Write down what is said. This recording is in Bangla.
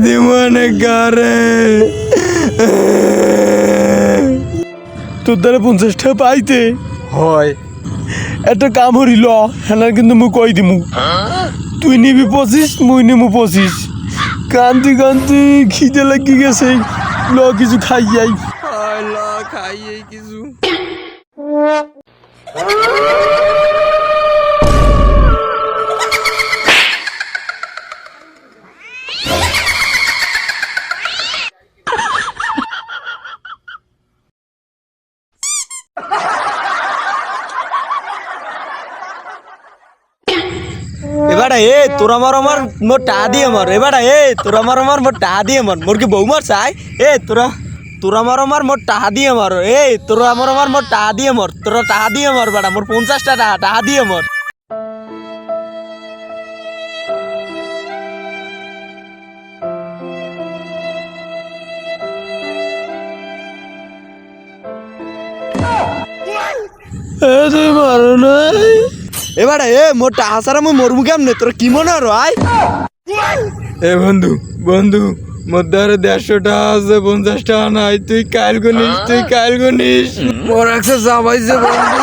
দিমানে গারে তোর দ্বারা 50 টাকা পাইতে হয় একটা কাম হরিল হেনার কিন্তু মুই কই দিমু তুই নিবি 25 মুই নিমু 25 কান্তি কান্তি খিদে লাগি গেছে ল কিছু খাই যাই ল খাই এই কিছু এবারে তোরা আমার মোর টা দিয়ে মার এবারে তোরা আমার মোর টা দিয়ে মার মোর কি বউ মার চাই তোরা আমার মোর টা দিয়ে মার তোরা আমার মোর টা দিয়ে মার তোরা টা দিয়ে মার বেটা মোর 50 টাকা টা দিয়ে মার তুই মারো নাই এবারে মোর টা হাসারা মুই মরমু কেমনে তোরা কি মনে হয় আই এ বন্ধু বন্ধু মোর দ্বারে 150 টাকা আছে 50 টাকা নাই তুই কাল গনিস মোর একশো যাবাইছে বন্ধু